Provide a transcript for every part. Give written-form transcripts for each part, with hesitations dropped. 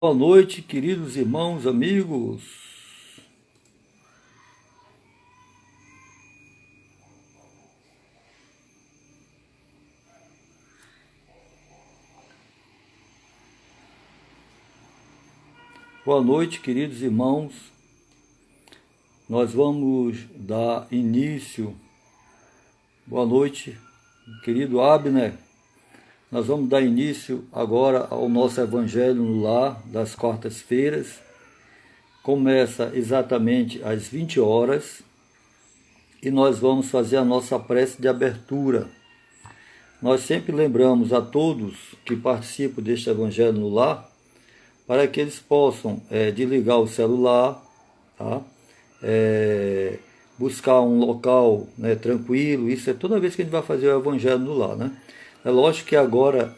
Boa noite, queridos irmãos, amigos. Boa noite, queridos irmãos. Nós vamos dar início. Boa noite, querido Abner. Nós vamos dar início agora ao nosso Evangelho no Lar das quartas-feiras. Começa exatamente às 20 horas e nós vamos fazer a nossa prece de abertura. Nós sempre lembramos a todos que participam deste Evangelho no Lar para que eles possam desligar o celular, tá? Buscar um local, né, tranquilo. Isso é toda vez que a gente vai fazer o Evangelho no Lar, né? É lógico que agora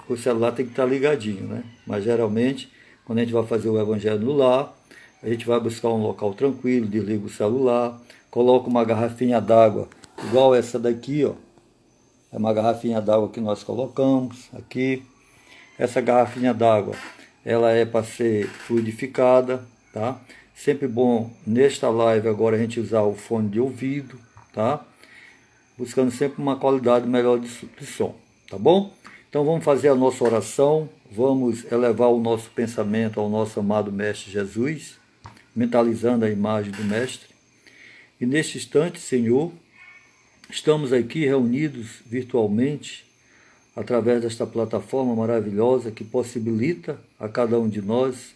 o celular tem que estar ligadinho, né? Mas geralmente, quando a gente vai fazer o Evangelho no Lar, a gente vai buscar um local tranquilo, desliga o celular, coloca uma garrafinha d'água, igual essa daqui, ó. É uma garrafinha d'água que nós colocamos aqui. Essa garrafinha d'água, ela é para ser fluidificada, tá? Sempre bom nesta live agora a gente usar o fone de ouvido, tá? Buscando sempre uma qualidade melhor de som, tá bom? Então vamos fazer a nossa oração, vamos elevar o nosso pensamento ao nosso amado Mestre Jesus, mentalizando a imagem do Mestre. E neste instante, Senhor, estamos aqui reunidos virtualmente, através desta plataforma maravilhosa que possibilita a cada um de nós,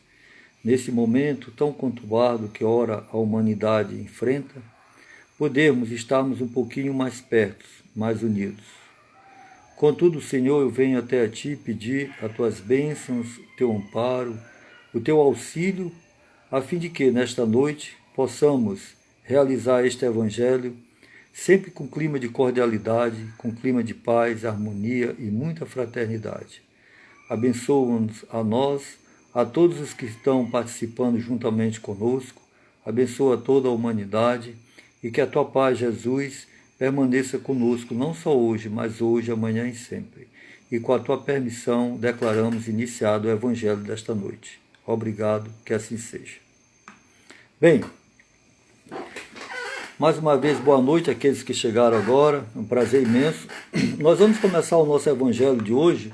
nesse momento tão conturbado que ora a humanidade enfrenta, podermos estarmos um pouquinho mais perto, mais unidos. Contudo, Senhor, eu venho até a Ti pedir as Tuas bênçãos, o Teu amparo, o Teu auxílio, a fim de que, nesta noite, possamos realizar este Evangelho sempre com clima de cordialidade, com clima de paz, harmonia e muita fraternidade. Abençoa-nos a nós, a todos os que estão participando juntamente conosco, abençoa toda a humanidade e que a Tua paz, Jesus, permaneça conosco não só hoje, mas hoje, amanhã e sempre. E com a Tua permissão, declaramos iniciado o Evangelho desta noite. Obrigado, que assim seja. Bem, mais uma vez, boa noite àqueles que chegaram agora, um prazer imenso. Nós vamos começar o nosso Evangelho de hoje,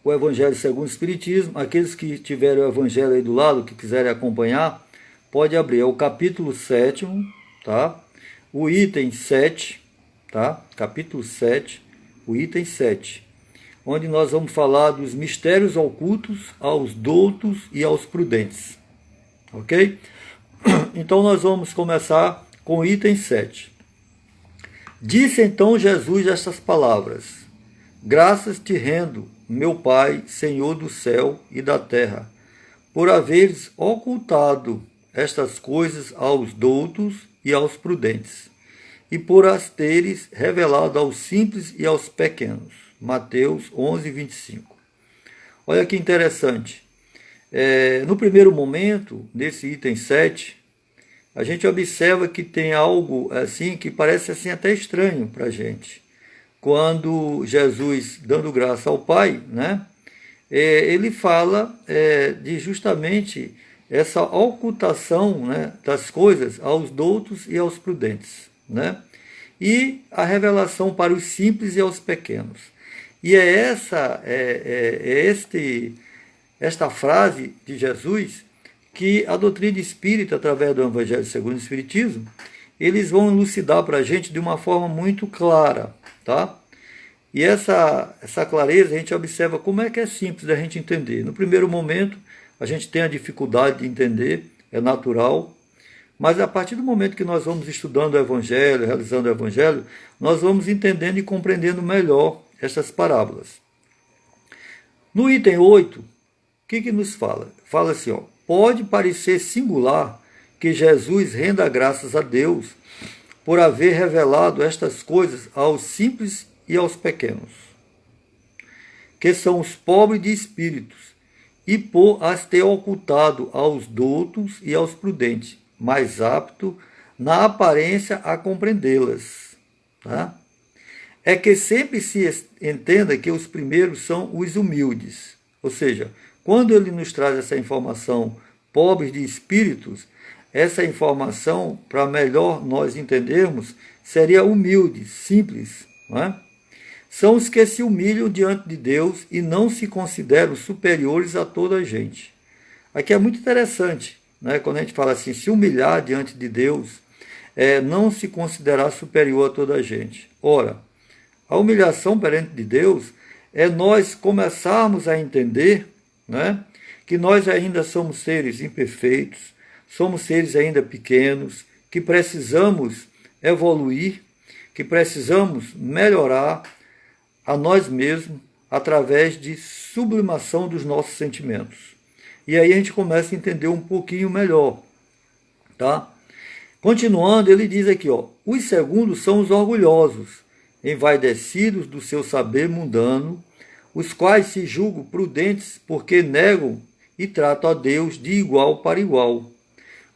o Evangelho segundo o Espiritismo. Aqueles que tiverem o Evangelho aí do lado, que quiserem acompanhar, pode abrir, é o capítulo 7, tá? O item 7, tá? Capítulo 7, o item 7, onde nós vamos falar dos mistérios ocultos aos doutos e aos prudentes, ok? Então nós vamos começar com o item 7. Disse então Jesus estas palavras: Graças te rendo, meu Pai, Senhor do céu e da terra, por haveres ocultado estas coisas aos doutos e aos prudentes, e por as teres revelado aos simples e aos pequenos. Mateus 11, 25. Olha que interessante. No primeiro momento, nesse item 7, a gente observa que tem algo assim que parece assim até estranho para a gente. Quando Jesus, dando graça ao Pai, né, ele fala de justamente essa ocultação, né, das coisas aos doutos e aos prudentes, né, e a revelação para os simples e aos pequenos. E esta frase de Jesus que a doutrina espírita, através do Evangelho segundo o Espiritismo, eles vão elucidar para a gente de uma forma muito clara, tá? E essa clareza a gente observa como é que é simples da gente entender. No primeiro momento, a gente tem a dificuldade de entender, é natural, mas a partir do momento que nós vamos estudando o Evangelho, realizando o Evangelho, nós vamos entendendo e compreendendo melhor essas parábolas. No item 8, o que nos fala? Fala assim, ó, pode parecer singular que Jesus renda graças a Deus por haver revelado estas coisas aos simples e aos pequenos, que são os pobres de espíritos, e por as ter ocultado aos doutos e aos prudentes, mais apto na aparência a compreendê-las. Tá? É que sempre se entenda que os primeiros são os humildes, ou seja, quando ele nos traz essa informação, pobres de espíritos, essa informação, para melhor nós entendermos, seria humilde, simples, não é? São os que se humilham diante de Deus e não se consideram superiores a toda a gente. Aqui é muito interessante, né? Quando a gente fala assim, se humilhar diante de Deus, não se considerar superior a toda a gente. Ora, a humilhação perante de Deus é nós começarmos a entender, né, que nós ainda somos seres imperfeitos, somos seres ainda pequenos, que precisamos evoluir, que precisamos melhorar a nós mesmos através de sublimação dos nossos sentimentos. E aí a gente começa a entender um pouquinho melhor, tá? Continuando, ele diz aqui, ó, os segundos são os orgulhosos, envaidecidos do seu saber mundano, os quais se julgam prudentes porque negam e tratam a Deus de igual para igual,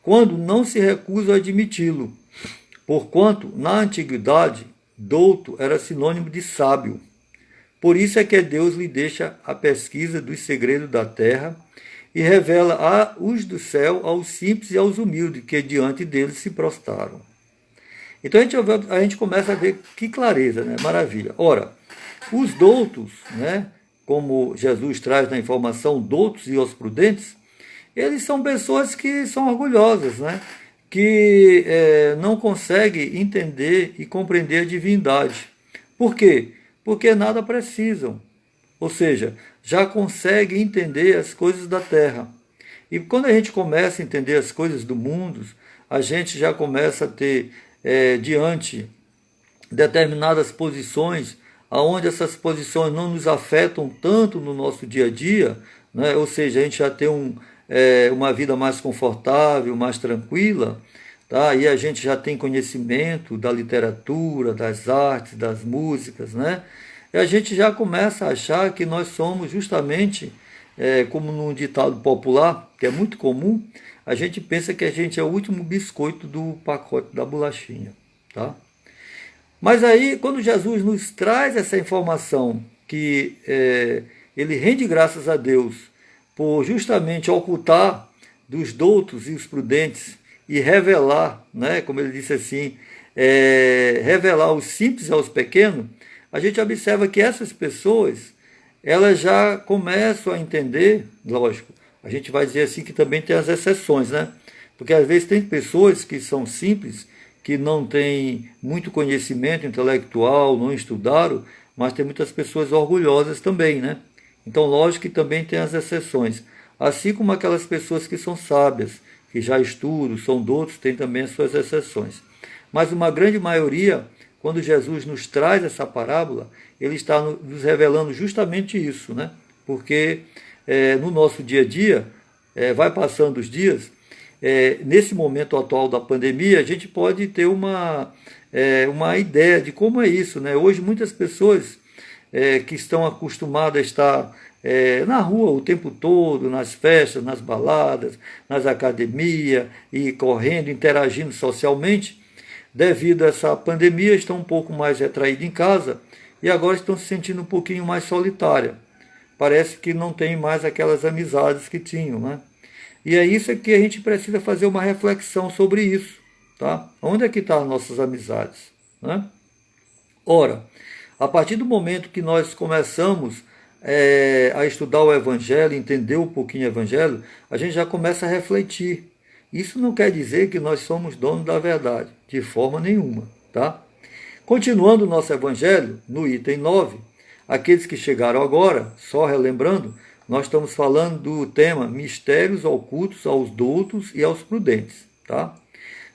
quando não se recusam a admiti-lo, porquanto, na antiguidade, douto era sinônimo de sábio. Por isso é que Deus lhe deixa a pesquisa dos segredos da terra e revela os do céu aos simples e aos humildes, que diante dele se prostraram. Então a gente começa a ver que clareza, né? Maravilha. Ora, os doutos, né, como Jesus traz na informação, doutos e os prudentes, eles são pessoas que são orgulhosas, né? Que não conseguem entender e compreender a divindade. Por quê? Porque nada precisam. Ou seja, já conseguem entender as coisas da terra. E quando a gente começa a entender as coisas do mundo, a gente já começa a ter diante determinadas posições, aonde essas posições não nos afetam tanto no nosso dia a dia, né? Ou seja, a gente já tem uma vida mais confortável, mais tranquila, tá? E a gente já tem conhecimento da literatura, das artes, das músicas, né? E a gente já começa a achar que nós somos justamente, como num ditado popular, que é muito comum, a gente pensa que a gente é o último biscoito do pacote da bolachinha, tá? Mas aí, quando Jesus nos traz essa informação, que ele rende graças a Deus por justamente ocultar dos doutos e os prudentes e revelar, né, como ele disse assim, revelar aos simples e aos pequenos, a gente observa que essas pessoas, elas já começam a entender, lógico, a gente vai dizer assim que também tem as exceções, né? Porque às vezes tem pessoas que são simples, que não têm muito conhecimento intelectual, não estudaram, mas tem muitas pessoas orgulhosas também, né? Então, lógico que também tem as exceções. Assim como aquelas pessoas que são sábias, que já estudam, são doutos, tem também as suas exceções. Mas uma grande maioria, quando Jesus nos traz essa parábola, ele está nos revelando justamente isso, né? Porque no nosso dia a dia, vai passando os dias, nesse momento atual da pandemia, a gente pode ter uma ideia de como é isso, né? Hoje muitas pessoas que estão acostumadas a estar na rua o tempo todo, nas festas, nas baladas, nas academias, e correndo, interagindo socialmente, devido a essa pandemia, estão um pouco mais retraídas em casa e agora estão se sentindo um pouquinho mais solitária. Parece que não tem mais aquelas amizades que tinham, né? E é isso que a gente precisa fazer uma reflexão sobre isso, tá? Onde é que estão as nossas amizades, né? Ora, a partir do momento que nós começamos a estudar o Evangelho, entender um pouquinho o Evangelho, a gente já começa a refletir. Isso não quer dizer que nós somos donos da verdade, de forma nenhuma, tá? Continuando o nosso Evangelho, no item 9, aqueles que chegaram agora, só relembrando, nós estamos falando do tema mistérios ocultos aos doutos e aos prudentes, tá?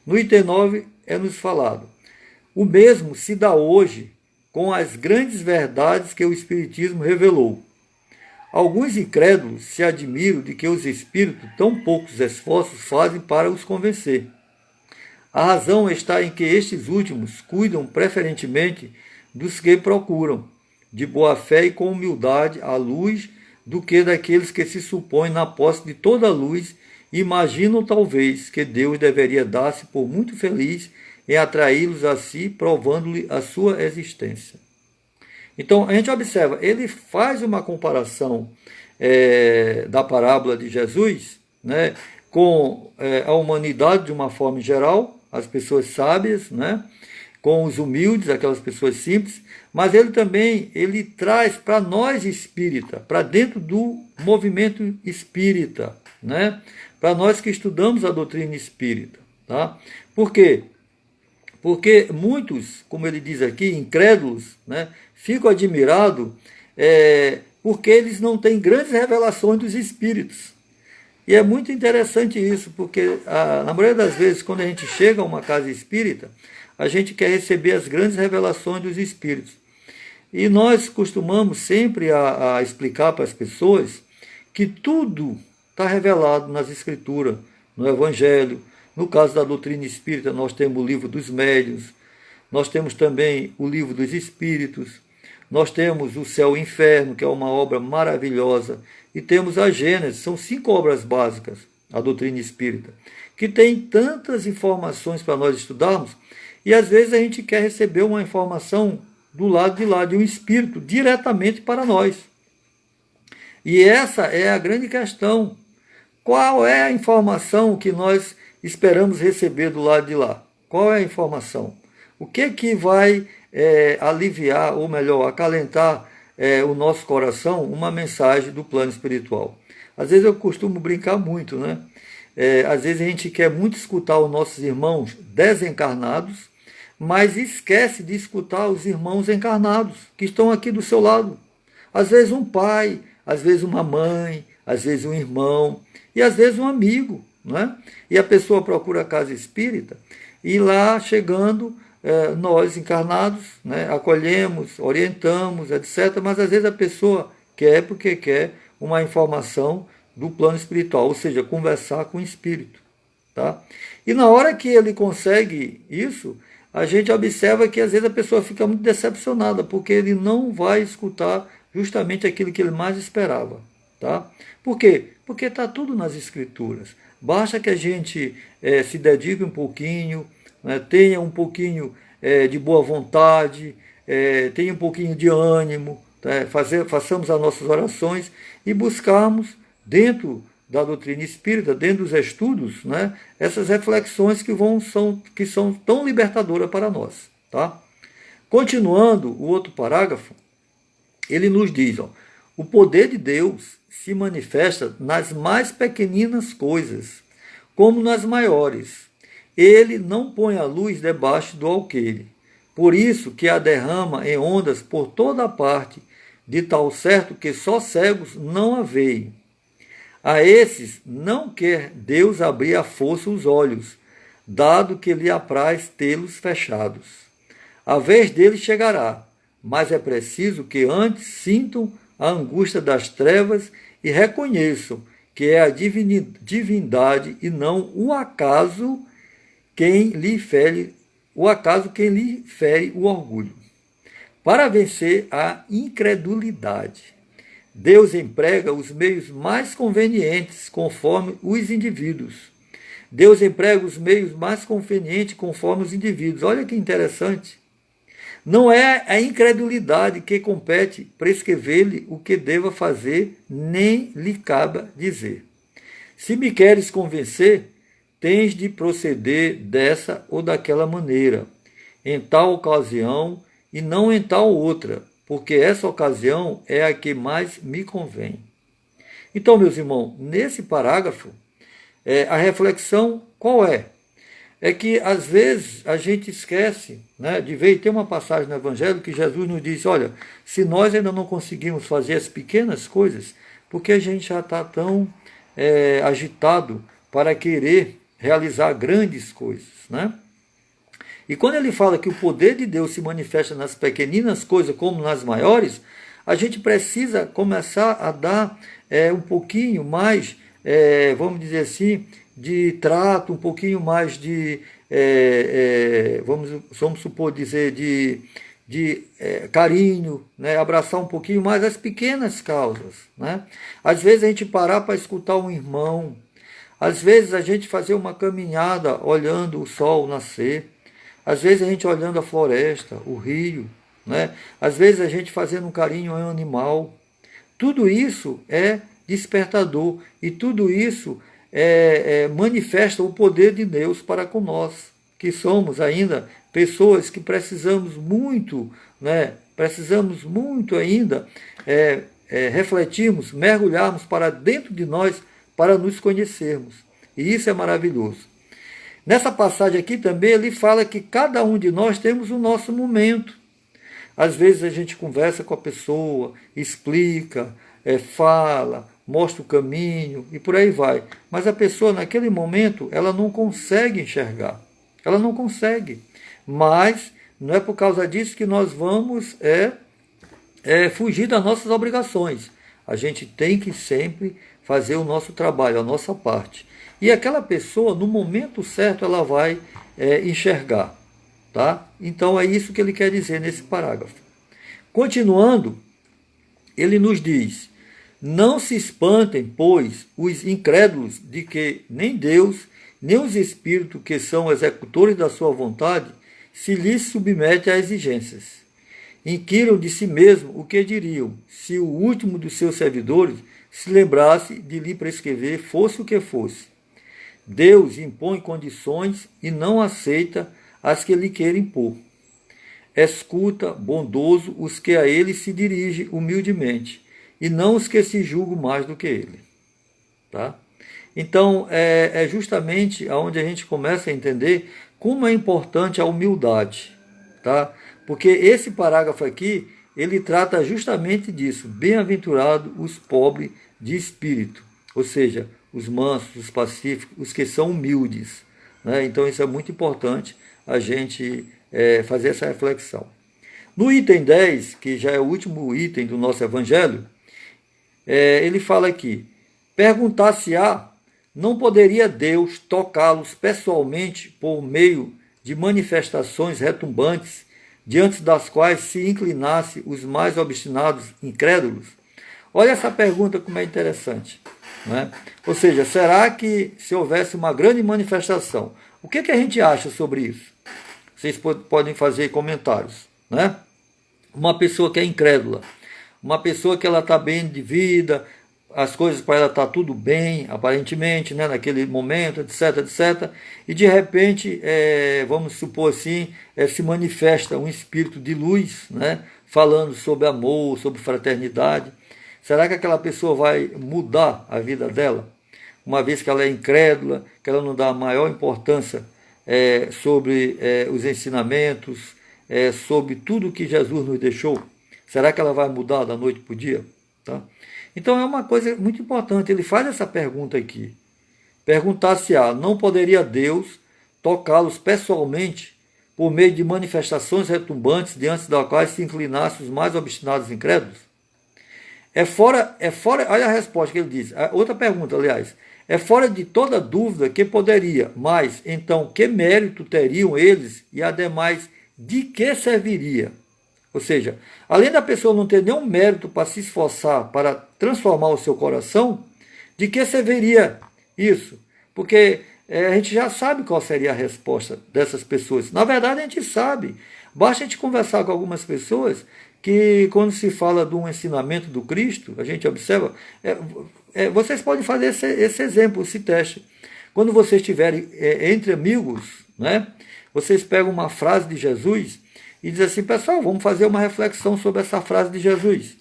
No item 9 é nos falado: o mesmo se dá hoje com as grandes verdades que o Espiritismo revelou. Alguns incrédulos se admiram de que os espíritos tão poucos esforços fazem para os convencer. A razão está em que estes últimos cuidam preferentemente dos que procuram, de boa fé e com humildade, a luz, do que daqueles que se supõem na posse de toda a luz e imaginam talvez que Deus deveria dar-se por muito feliz em atraí-los a si, provando-lhe a sua existência. Então, a gente observa, ele faz uma comparação da parábola de Jesus, né, com a humanidade de uma forma geral, as pessoas sábias, né, com os humildes, aquelas pessoas simples, mas ele também traz para nós espírita, para dentro do movimento espírita, né, para nós que estudamos a doutrina espírita. Tá? Por quê? Porque muitos, como ele diz aqui, incrédulos, né, ficam admirados porque eles não têm grandes revelações dos espíritos. E é muito interessante isso, porque na maioria das vezes, quando a gente chega a uma casa espírita, a gente quer receber as grandes revelações dos espíritos. E nós costumamos sempre a explicar para as pessoas que tudo está revelado nas Escrituras, no Evangelho. No caso da doutrina espírita, nós temos o livro dos médiuns, nós temos também o livro dos espíritos, nós temos o Céu e o Inferno, que é uma obra maravilhosa, e temos a Gênesis, são 5 obras básicas, a doutrina espírita, que tem tantas informações para nós estudarmos, e às vezes a gente quer receber uma informação do lado de lá, de um espírito, diretamente para nós. E essa é a grande questão. Qual é a informação que nós esperamos receber do lado de lá? Qual é a informação? O que vai aliviar, ou melhor, acalentar o nosso coração, uma mensagem do plano espiritual? Às vezes eu costumo brincar muito, né? Às vezes a gente quer muito escutar os nossos irmãos desencarnados, mas esquece de escutar os irmãos encarnados, que estão aqui do seu lado. Às vezes um pai, às vezes uma mãe, às vezes um irmão, e às vezes um amigo, não é? E a pessoa procura a casa espírita, e lá chegando, nós encarnados, né, acolhemos, orientamos, etc. Mas às vezes a pessoa quer porque quer uma informação do plano espiritual, ou seja, conversar com o espírito. Tá? E na hora que ele consegue isso, a gente observa que às vezes a pessoa fica muito decepcionada, porque ele não vai escutar justamente aquilo que ele mais esperava. Tá? Por quê? Porque está tudo nas Escrituras. Basta que a gente se dedique um pouquinho, né, tenha um pouquinho de boa vontade, tenha um pouquinho de ânimo, tá? Façamos as nossas orações e buscarmos dentro da doutrina espírita, dentro dos estudos, né, essas reflexões que são tão libertadoras para nós. Tá? Continuando o outro parágrafo, ele nos diz, o poder de Deus se manifesta nas mais pequeninas coisas, como nas maiores. Ele não põe a luz debaixo do alqueire. Por isso que a derrama em ondas por toda a parte, de tal certo que só cegos não a veem. A esses não quer Deus abrir à força os olhos, dado que lhe apraz tê-los fechados. A vez deles chegará, mas é preciso que antes sintam a angústia das trevas e reconheçam que é a divindade e não o acaso quem lhe fere o orgulho. Para vencer a incredulidade, Deus emprega os meios mais convenientes conforme os indivíduos. Deus emprega os meios mais convenientes conforme os indivíduos. Olha que interessante. Não é a incredulidade que compete prescrever-lhe o que deva fazer, nem lhe cabe dizer. Se me queres convencer, tens de proceder dessa ou daquela maneira, em tal ocasião e não em tal outra, porque essa ocasião é a que mais me convém. Então, meus irmãos, nesse parágrafo, a reflexão qual é? É que às vezes a gente esquece, né, de ver, e tem uma passagem no Evangelho que Jesus nos diz, olha, se nós ainda não conseguimos fazer as pequenas coisas, porque a gente já está tão agitado para querer realizar grandes coisas, né? E quando ele fala que o poder de Deus se manifesta nas pequeninas coisas como nas maiores, a gente precisa começar a dar um pouquinho mais, vamos dizer assim, de trato, um pouquinho mais de, vamos supor dizer, de carinho, né? Abraçar um pouquinho mais as pequenas causas. Né? Às vezes a gente parar para escutar um irmão, às vezes a gente fazer uma caminhada olhando o sol nascer, às vezes a gente olhando a floresta, o rio, né? Às vezes a gente fazendo um carinho a um animal. Tudo isso é despertador e tudo isso manifesta o poder de Deus para com nós, que somos ainda pessoas que precisamos muito, né? Precisamos muito ainda refletirmos, mergulharmos para dentro de nós para nos conhecermos. E isso é maravilhoso. Nessa passagem aqui também ele fala que cada um de nós temos o nosso momento. Às vezes a gente conversa com a pessoa, explica, fala, mostra o caminho e por aí vai. Mas a pessoa naquele momento ela não consegue enxergar. Ela não consegue. Mas não é por causa disso que nós vamos fugir das nossas obrigações. A gente tem que sempre fazer o nosso trabalho, a nossa parte. E aquela pessoa, no momento certo, ela vai enxergar. Tá? Então é isso que ele quer dizer nesse parágrafo. Continuando, ele nos diz: não se espantem, pois, os incrédulos de que nem Deus, nem os espíritos que são executores da sua vontade, se lhes submete a exigências. Inquiram de si mesmo o que diriam, se o último dos seus servidores se lembrasse de lhe prescrever fosse o que fosse. Deus impõe condições e não aceita as que lhe queira impor. Escuta, bondoso, os que a ele se dirige humildemente, e não os que se julgam mais do que ele. Tá? Então, é justamente onde a gente começa a entender como é importante a humildade. Tá? Porque esse parágrafo aqui, ele trata justamente disso. Bem-aventurados os pobres de espírito, ou seja, os mansos, os pacíficos, os que são humildes. Né? Então, isso é muito importante a gente fazer essa reflexão. No item 10, que já é o último item do nosso evangelho, ele fala aqui: perguntar-se-á, não poderia Deus tocá-los pessoalmente por meio de manifestações retumbantes, diante das quais se inclinasse os mais obstinados incrédulos? Olha essa pergunta como é interessante. Né? Ou seja, será que se houvesse uma grande manifestação, o que a gente acha sobre isso? Vocês podem fazer comentários. Né? Uma pessoa que é incrédula, uma pessoa que ela está bem de vida, as coisas para ela estão tudo bem, aparentemente, né, naquele momento, etc, etc, e de repente, vamos supor assim, se manifesta um espírito de luz, né, falando sobre amor, sobre fraternidade. Será que aquela pessoa vai mudar a vida dela? Uma vez que ela é incrédula, que ela não dá a maior importância sobre os ensinamentos, sobre tudo que Jesus nos deixou? Será que ela vai mudar da noite para o dia? Tá? Então é uma coisa muito importante. Ele faz essa pergunta aqui. Perguntar-se-á, não poderia Deus tocá-los pessoalmente por meio de manifestações retumbantes diante das quais se inclinassem os mais obstinados incrédulos? Olha a resposta que ele diz. Outra pergunta, aliás. É fora de toda dúvida que poderia, mas então que mérito teriam eles e ademais de que serviria? Ou seja, além da pessoa não ter nenhum mérito para se esforçar para transformar o seu coração, de que serviria isso? Porque a gente já sabe qual seria a resposta dessas pessoas. Na verdade, a gente sabe. Basta a gente conversar com algumas pessoas que, quando se fala de um ensinamento do Cristo, a gente observa... vocês podem fazer esse exemplo, esse teste. Quando vocês estiverem entre amigos, né, vocês pegam uma frase de Jesus e dizem assim: pessoal, vamos fazer uma reflexão sobre essa frase de Jesus,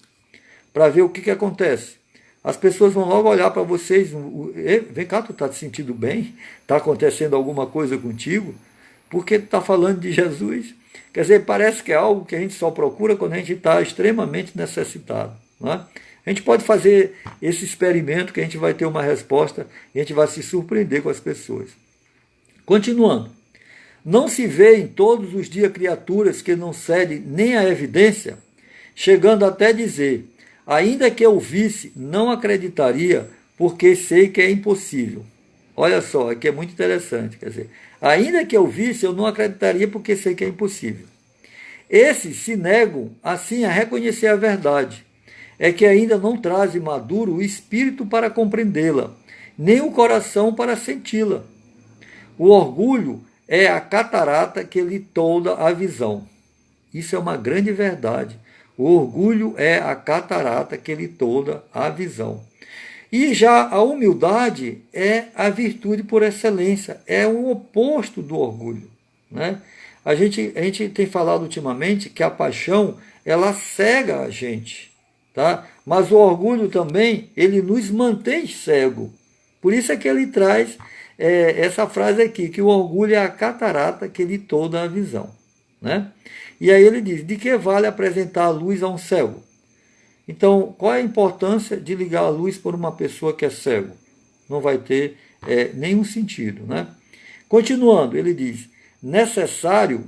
para ver o que acontece. As pessoas vão logo olhar para vocês: vem cá, tu está te sentindo bem? Está acontecendo alguma coisa contigo? Porque tu está falando de Jesus? Quer dizer, parece que é algo que a gente só procura quando a gente está extremamente necessitado. Não é? A gente pode fazer esse experimento que a gente vai ter uma resposta e a gente vai se surpreender com as pessoas. Continuando. Não se vê em todos os dias criaturas que não cedem nem à evidência, chegando até dizer: ainda que eu visse, não acreditaria, porque sei que é impossível. Olha só, aqui é muito interessante. Quer dizer, ainda que eu visse, eu não acreditaria, porque sei que é impossível. Esses se negam, assim, a reconhecer a verdade. É que ainda não trazem maduro o espírito para compreendê-la, nem o coração para senti-la. O orgulho é a catarata que lhe tolda a visão. Isso é uma grande verdade. O orgulho é a catarata que lhe tolda a visão. E já a humildade é a virtude por excelência, é o oposto do orgulho, né? A gente tem falado ultimamente que a paixão, ela cega a gente, tá? Mas o orgulho também, ele nos mantém cego. Por isso é que ele traz essa frase aqui, que o orgulho é a catarata que lhe tolda a visão, né? E aí ele diz, de que vale apresentar a luz a um cego? Então, qual é a importância de ligar a luz por uma pessoa que é cego? Não vai ter nenhum sentido, né? Continuando, ele diz, necessário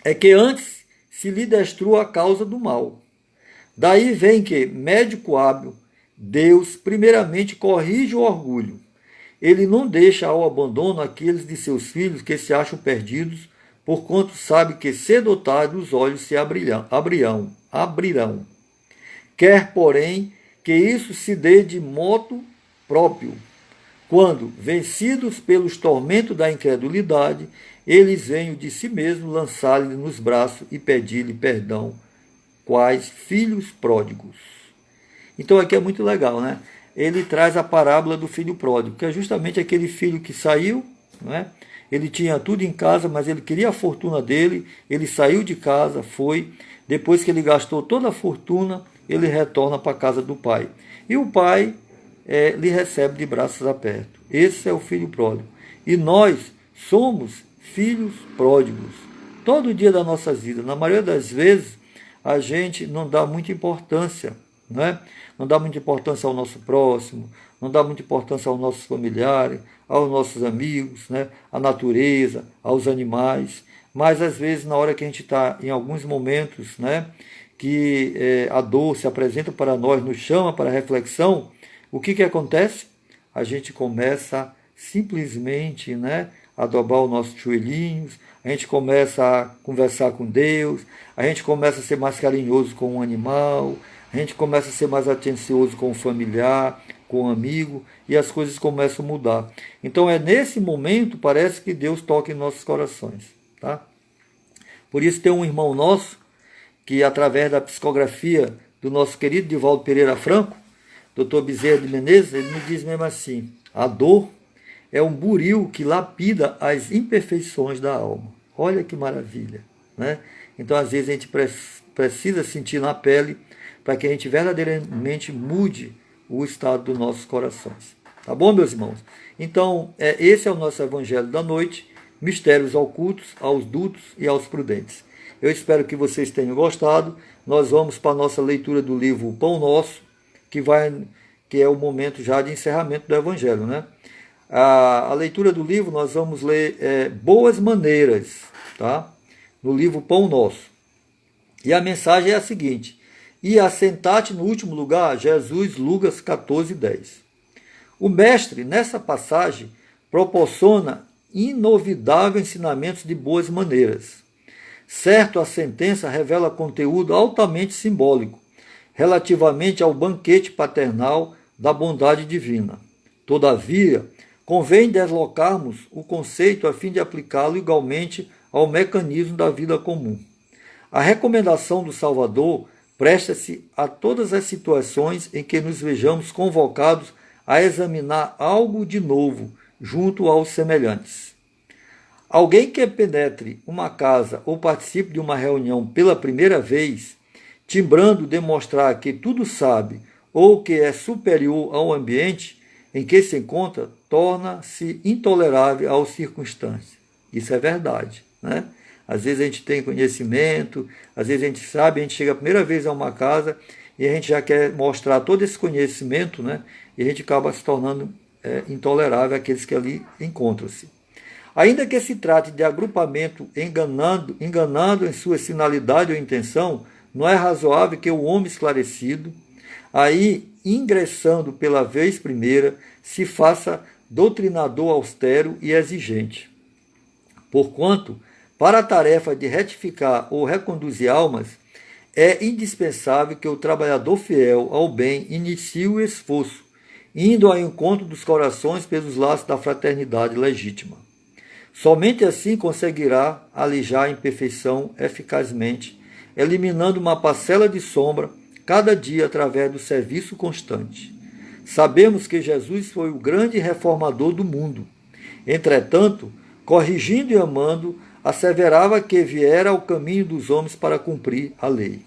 é que antes se lhe destrua a causa do mal. Daí vem que, médico hábil, Deus primeiramente corrige o orgulho. Ele não deixa ao abandono aqueles de seus filhos que se acham perdidos, porquanto sabe que cedo ou tarde os olhos se abrirão. Quer, porém, que isso se dê de modo próprio, quando, vencidos pelos tormentos da incredulidade, eles venham de si mesmos lançar-lhe nos braços e pedir-lhe perdão, quais filhos pródigos. Então aqui é muito legal, né? Ele traz a parábola do filho pródigo, que é justamente aquele filho que saiu, né? Ele tinha tudo em casa, mas ele queria a fortuna dele, ele saiu de casa, foi, depois que ele gastou toda a fortuna, ele retorna para a casa do pai. E o pai lhe recebe de braços abertos. Esse é o filho pródigo. E nós somos filhos pródigos. Todo dia da nossa vida, na maioria das vezes, a gente não dá muita importância, né? Não dá muita importância ao nosso próximo, não dá muita importância aos nossos familiares, aos nossos amigos, né? À natureza, aos animais. Mas, às vezes, na hora que a gente está em alguns momentos, né? Que a dor se apresenta para nós, nos chama para reflexão, o que acontece? A gente começa simplesmente, né, a dobrar os nossos joelhinhos, a gente começa a conversar com Deus, a gente começa a ser mais carinhoso com o animal, a gente começa a ser mais atencioso com o familiar, com o amigo, e as coisas começam a mudar. Então é nesse momento, parece que Deus toca em nossos corações, tá? Por isso tem um irmão nosso, que através da psicografia do nosso querido Divaldo Pereira Franco, Dr. Bezerra de Menezes, ele me diz mesmo assim, a dor é um buril que lapida as imperfeições da alma. Olha que maravilha, né? Então, às vezes, a gente precisa sentir na pele para que a gente verdadeiramente mude o estado dos nossos corações. Tá bom, meus irmãos? Então, esse é o nosso Evangelho da Noite, mistérios ocultos aos dutos e aos prudentes. Eu espero que vocês tenham gostado. Nós vamos para a nossa leitura do livro Pão Nosso, que é o momento já de encerramento do Evangelho, né? A leitura do livro, nós vamos ler Boas Maneiras, tá? No livro Pão Nosso. E a mensagem é a seguinte: e assentar-te no último lugar, Jesus, Lucas 14:10. O mestre, nessa passagem, proporciona inovidáveis ensinamentos de boas maneiras. Certo, a sentença revela conteúdo altamente simbólico, relativamente ao banquete paternal da bondade divina. Todavia, convém deslocarmos o conceito a fim de aplicá-lo igualmente ao mecanismo da vida comum. A recomendação do Salvador presta-se a todas as situações em que nos vejamos convocados a examinar algo de novo junto aos semelhantes. Alguém que penetre uma casa ou participe de uma reunião pela primeira vez, timbrando demonstrar que tudo sabe ou que é superior ao ambiente em que se encontra, torna-se intolerável às circunstâncias. Isso é verdade, né? Às vezes a gente tem conhecimento, às vezes a gente sabe, a gente chega a primeira vez a uma casa e a gente já quer mostrar todo esse conhecimento, né? E a gente acaba se tornando intolerável àqueles que ali encontram-se. Ainda que se trate de agrupamento enganando em sua finalidade ou intenção, não é razoável que o homem esclarecido, aí ingressando pela vez primeira, se faça doutrinador austero e exigente. Porquanto, para a tarefa de retificar ou reconduzir almas, é indispensável que o trabalhador fiel ao bem inicie o esforço, indo ao encontro dos corações pelos laços da fraternidade legítima. Somente assim conseguirá alijar a imperfeição eficazmente, eliminando uma parcela de sombra cada dia através do serviço constante. Sabemos que Jesus foi o grande reformador do mundo. Entretanto, corrigindo e amando, asseverava que viera ao caminho dos homens para cumprir a lei.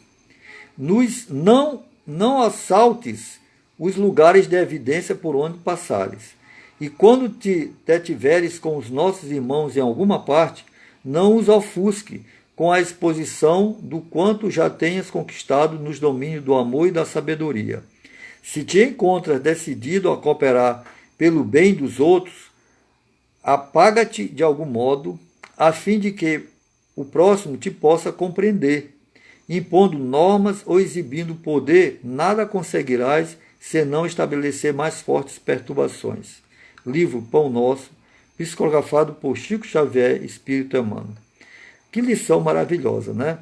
Não assaltes os lugares de evidência por onde passares. E quando te detiveres com os nossos irmãos em alguma parte, não os ofusque com a exposição do quanto já tenhas conquistado nos domínios do amor e da sabedoria. Se te encontras decidido a cooperar pelo bem dos outros, apaga-te de algum modo, a fim de que o próximo te possa compreender. Impondo normas ou exibindo poder, nada conseguirás senão estabelecer mais fortes perturbações. Livro Pão Nosso, psicografado por Chico Xavier, Espírito Emmanuel. Que lição maravilhosa, né?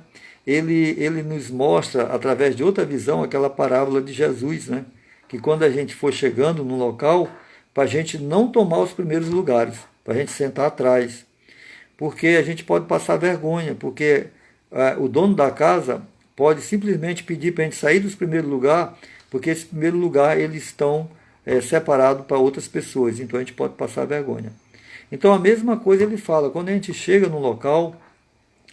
Ele nos mostra, através de outra visão, aquela parábola de Jesus, né? Que quando a gente for chegando no local, para a gente não tomar os primeiros lugares, para a gente sentar atrás. Porque a gente pode passar vergonha, porque o dono da casa pode simplesmente pedir para a gente sair dos primeiros lugares, porque esse primeiro lugar eles estão separados para outras pessoas, então a gente pode passar vergonha. Então a mesma coisa ele fala, quando a gente chega no local,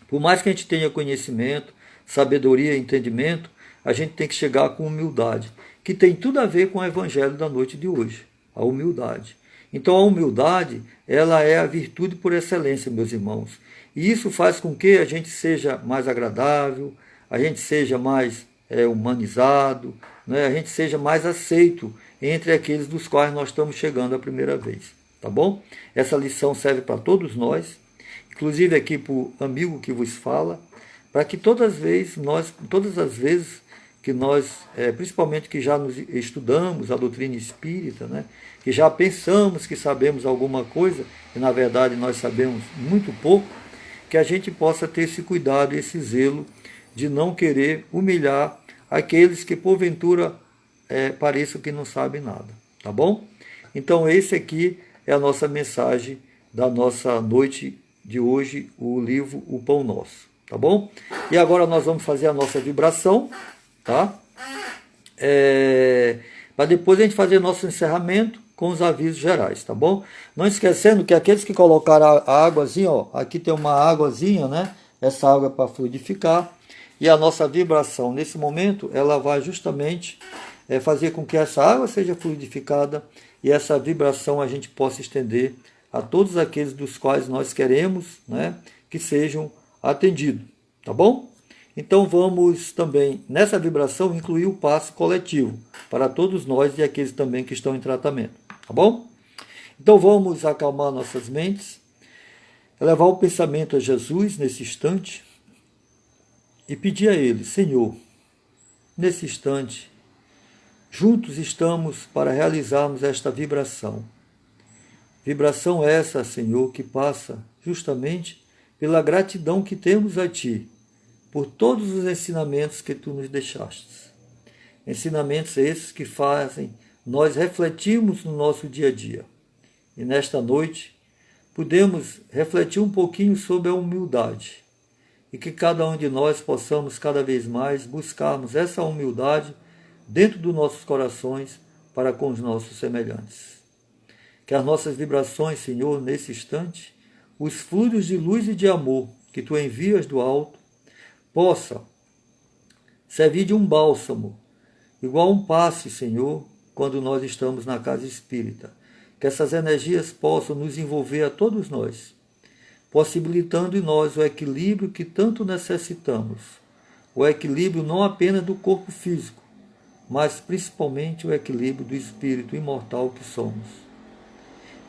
por mais que a gente tenha conhecimento, sabedoria, entendimento, a gente tem que chegar com humildade, que tem tudo a ver com o evangelho da noite de hoje, a humildade. Então a humildade, ela é a virtude por excelência, meus irmãos. E isso faz com que a gente seja mais agradável, a gente seja mais humanizado, né? A gente seja mais aceito entre aqueles dos quais nós estamos chegando a primeira vez. Tá bom? Essa lição serve para todos nós, inclusive aqui para o amigo que vos fala, para que todas as vezes que nós, principalmente que já nos estudamos a doutrina espírita, né, que já pensamos que sabemos alguma coisa, e na verdade nós sabemos muito pouco, que a gente possa ter esse cuidado, esse zelo de não querer humilhar aqueles que porventura pareçam que não sabem nada. Tá bom? Então esse aqui é a nossa mensagem da nossa noite de hoje, o livro O Pão Nosso. Tá bom? E agora nós vamos fazer a nossa vibração, tá? Para depois a gente fazer nosso encerramento com os avisos gerais, tá bom? Não esquecendo que aqueles que colocaram a águazinha, ó, aqui tem uma águazinha, né? Essa água é para fluidificar. E a nossa vibração, nesse momento, ela vai justamente fazer com que essa água seja fluidificada e essa vibração a gente possa estender a todos aqueles dos quais nós queremos, né, que sejam atendidos, tá bom? Então vamos também, nessa vibração, incluir o passe coletivo para todos nós e aqueles também que estão em tratamento, tá bom? Então vamos acalmar nossas mentes, elevar o pensamento a Jesus nesse instante e pedir a Ele, Senhor, nesse instante, juntos estamos para realizarmos esta vibração. Vibração essa, Senhor, que passa justamente pela gratidão que temos a Ti, por todos os ensinamentos que Tu nos deixaste. Ensinamentos esses que fazem nós refletirmos no nosso dia a dia. E nesta noite, podemos refletir um pouquinho sobre a humildade. E que cada um de nós possamos cada vez mais buscarmos essa humildade dentro dos nossos corações para com os nossos semelhantes. Que as nossas vibrações, Senhor, nesse instante, os fluidos de luz e de amor que Tu envias do alto, possa servir de um bálsamo, igual um passe, Senhor, quando nós estamos na casa espírita. Que essas energias possam nos envolver a todos nós, possibilitando em nós o equilíbrio que tanto necessitamos. O equilíbrio não apenas do corpo físico, mas principalmente o equilíbrio do espírito imortal que somos.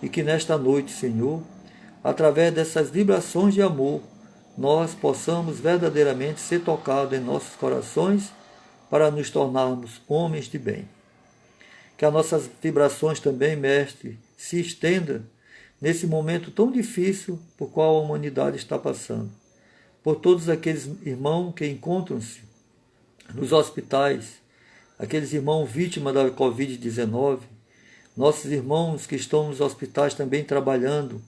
E que nesta noite, Senhor, através dessas vibrações de amor, nós possamos verdadeiramente ser tocados em nossos corações para nos tornarmos homens de bem. Que as nossas vibrações também, Mestre, se estendam nesse momento tão difícil por qual a humanidade está passando. Por todos aqueles irmãos que encontram-se nos hospitais, aqueles irmãos vítimas da Covid-19, nossos irmãos que estão nos hospitais também trabalhando,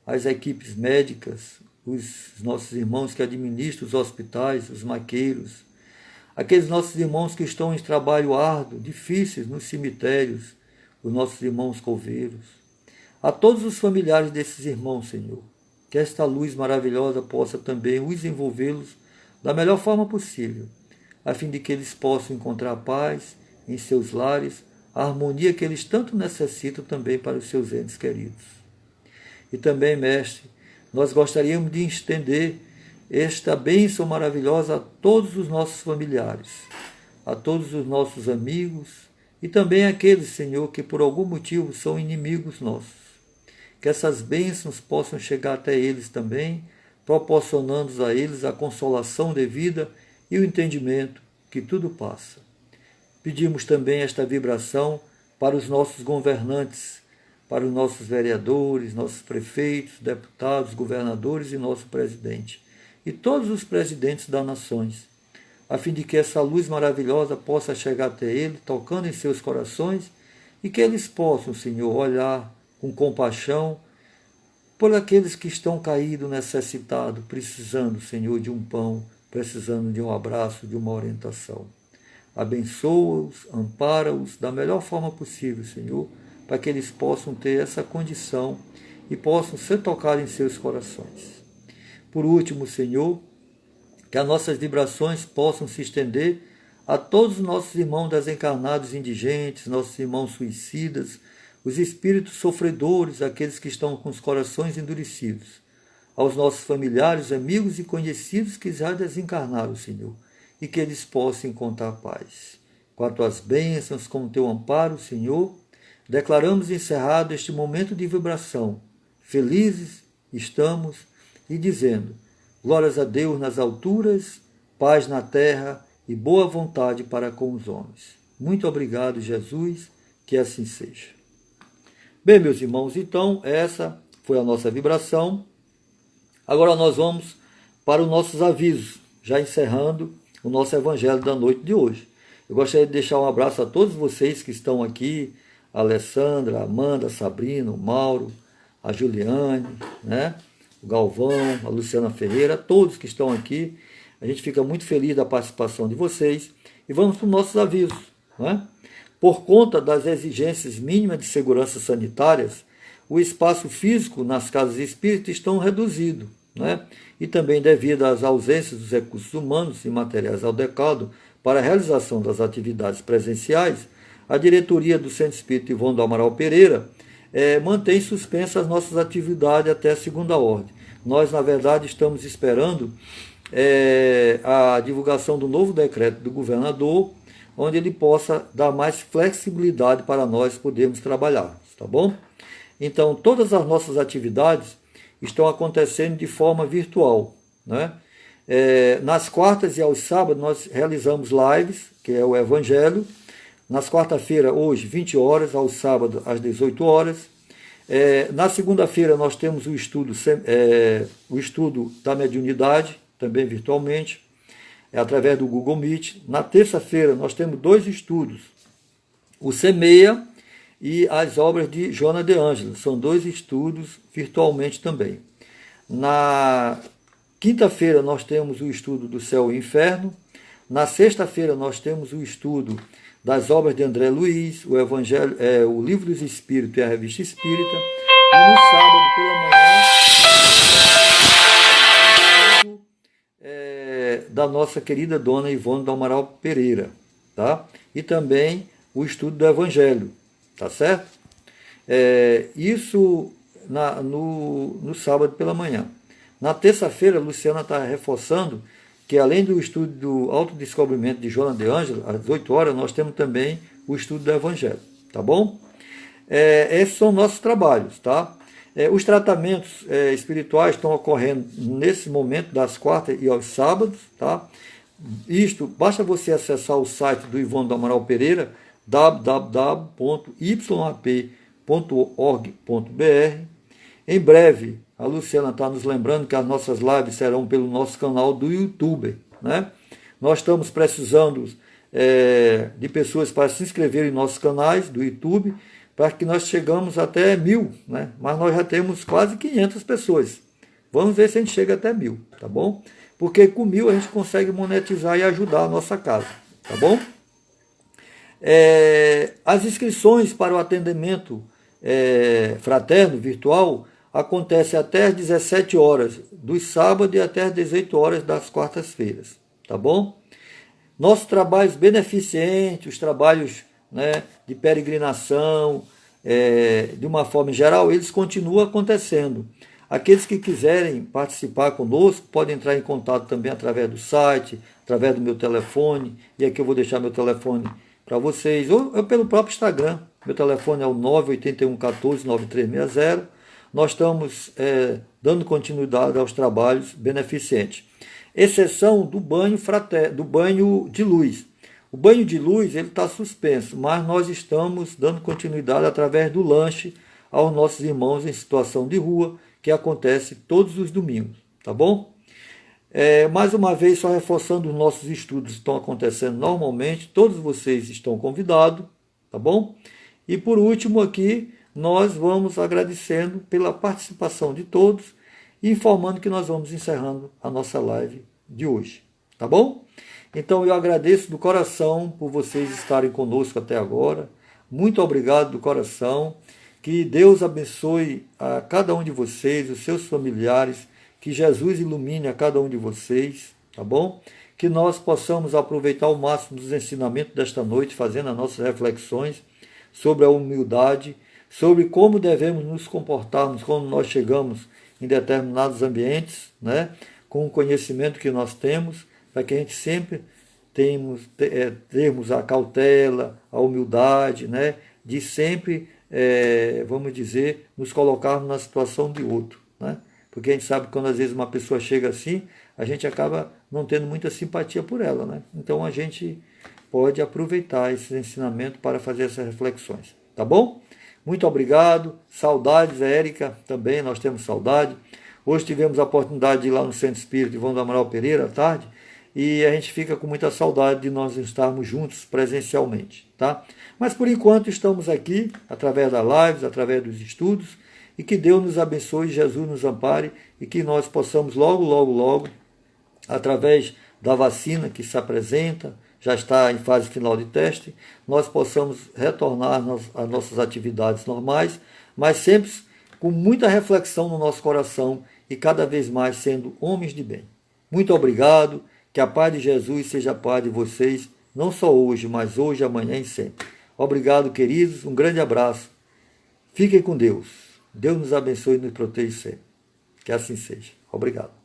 as equipes médicas, os nossos irmãos que administram os hospitais, os maqueiros, aqueles nossos irmãos que estão em trabalho árduo, difíceis nos cemitérios, os nossos irmãos coveiros, a todos os familiares desses irmãos, Senhor, que esta luz maravilhosa possa também os envolvê-los da melhor forma possível, a fim de que eles possam encontrar paz em seus lares, a harmonia que eles tanto necessitam também para os seus entes queridos. E também, Mestre, nós gostaríamos de estender esta bênção maravilhosa a todos os nossos familiares, a todos os nossos amigos e também aqueles, Senhor, que por algum motivo são inimigos nossos. Que essas bênçãos possam chegar até eles também, proporcionando a eles a consolação devida e o entendimento que tudo passa. Pedimos também esta vibração para os nossos governantes, para os nossos vereadores, nossos prefeitos, deputados, governadores e nosso presidente, e todos os presidentes das nações, a fim de que essa luz maravilhosa possa chegar até eles, tocando em seus corações, e que eles possam, Senhor, olhar com compaixão por aqueles que estão caídos, necessitados, precisando, Senhor, de um pão, precisando de um abraço, de uma orientação. Abençoa-os, ampara-os da melhor forma possível, Senhor, para que eles possam ter essa condição e possam ser tocados em seus corações. Por último, Senhor, que as nossas vibrações possam se estender a todos os nossos irmãos desencarnados indigentes, nossos irmãos suicidas, os espíritos sofredores, aqueles que estão com os corações endurecidos, aos nossos familiares, amigos e conhecidos que já desencarnaram, Senhor, e que eles possam encontrar paz. Com as tuas bênçãos, com o teu amparo, Senhor, declaramos encerrado este momento de vibração. Felizes estamos e dizendo: glórias a Deus nas alturas, paz na terra e boa vontade para com os homens. Muito obrigado, Jesus, que assim seja. Bem, meus irmãos, então essa foi a nossa vibração. Agora nós vamos para os nossos avisos, já encerrando o nosso evangelho da noite de hoje. Eu gostaria de deixar um abraço a todos vocês que estão aqui, a Alessandra, a Amanda, a Sabrina, o Mauro, a Juliane, né? O Galvão, a Luciana Ferreira, todos que estão aqui. A gente fica muito feliz da participação de vocês. E vamos para os nossos avisos, né? Por conta das exigências mínimas de segurança sanitárias, o espaço físico nas casas espíritas estão reduzido, né? E também devido às ausências dos recursos humanos e materiais adequados para a realização das atividades presenciais, a diretoria do Centro Espírita Ivone do Amaral Pereira mantém suspensas as nossas atividades até a segunda ordem. Nós, na verdade, estamos esperando a divulgação do novo decreto do governador, onde ele possa dar mais flexibilidade para nós podermos trabalhar, tá bom? Então, todas as nossas atividades estão acontecendo de forma virtual, né? Nas quartas e aos sábados nós realizamos lives, que é o Evangelho. Nas quarta-feira, hoje, 20 horas, aos sábados, às 18 horas. Na segunda-feira nós temos o estudo da mediunidade, também virtualmente, através do Google Meet. Na terça-feira nós temos 2 estudos, o Semeia e as obras de Joana de Ângela. São 2 estudos virtualmente também. Na quinta-feira nós temos o estudo do Céu e Inferno. Na sexta-feira nós temos o estudo das obras de André Luiz, o Evangelho, o Livro dos Espíritos e a Revista Espírita. E no sábado pela manhã, da nossa querida Dona Ivone do Amaral Pereira, tá? E também o estudo do Evangelho, tá certo? Isso no sábado pela manhã. Na terça-feira, a Luciana está reforçando que, além do estudo do autodescobrimento de Joana de Ângela, às 8 horas, nós temos também o estudo do Evangelho, tá bom? Esses são nossos trabalhos, tá? Os tratamentos espirituais estão ocorrendo nesse momento, das quartas e aos sábados, tá? Basta você acessar o site do Ivone do Amaral Pereira, www.yap.org.br. Em breve, a Luciana está nos lembrando que as nossas lives serão pelo nosso canal do YouTube, né? Nós estamos precisando de pessoas para se inscreverem em nossos canais do YouTube, para que nós chegamos até 1000, né? Mas nós já temos quase 500 pessoas. Vamos ver se a gente chega até 1.000, tá bom? Porque com 1.000 a gente consegue monetizar e ajudar a nossa casa, tá bom? As inscrições para o atendimento fraterno virtual acontecem até às 17 horas dos sábados e até às 18 horas das quartas-feiras, tá bom? Nossos trabalhos beneficentes, os trabalhos, né, de peregrinação, de uma forma geral, eles continuam acontecendo. Aqueles que quiserem participar conosco podem entrar em contato também através do site, através do meu telefone, e aqui eu vou deixar meu telefone para vocês, ou pelo próprio Instagram. Meu telefone é o 981 14 9360. Nós estamos dando continuidade aos trabalhos beneficentes, exceção do banho do banho de luz. O banho de luz ele está suspenso, mas nós estamos dando continuidade através do lanche aos nossos irmãos em situação de rua, que acontece todos os domingos, tá bom? Mais uma vez, só reforçando, os nossos estudos estão acontecendo normalmente, todos vocês estão convidados, tá bom? E por último aqui, nós vamos agradecendo pela participação de todos e informando que nós vamos encerrando a nossa live de hoje, tá bom? Então eu agradeço do coração por vocês estarem conosco até agora, muito obrigado do coração, que Deus abençoe a cada um de vocês, os seus familiares, que Jesus ilumine a cada um de vocês, tá bom? Que nós possamos aproveitar ao máximo dos ensinamentos desta noite, fazendo as nossas reflexões sobre a humildade, sobre como devemos nos comportarmos quando nós chegamos em determinados ambientes, né? Com o conhecimento que nós temos, para que a gente sempre termos a cautela, a humildade, né? De sempre, vamos dizer, nos colocarmos na situação de outro, né? Porque a gente sabe que quando às vezes uma pessoa chega assim, a gente acaba não tendo muita simpatia por ela, né? Então a gente pode aproveitar esse ensinamento para fazer essas reflexões, tá bom? Muito obrigado, saudades, Érica, também nós temos saudade. Hoje tivemos a oportunidade de ir lá no Centro Espírita Ivão do Amaral Pereira à tarde, e a gente fica com muita saudade de nós estarmos juntos presencialmente, tá? Mas por enquanto estamos aqui, através das lives, através dos estudos, e que Deus nos abençoe, Jesus nos ampare, e que nós possamos logo, logo, logo, através da vacina que se apresenta, já está em fase final de teste, nós possamos retornar às nossas atividades normais, mas sempre com muita reflexão no nosso coração e cada vez mais sendo homens de bem. Muito obrigado, que a paz de Jesus seja a paz de vocês, não só hoje, mas hoje, amanhã e sempre. Obrigado, queridos, um grande abraço. Fiquem com Deus. Deus nos abençoe e nos proteja sempre. Que assim seja. Obrigado.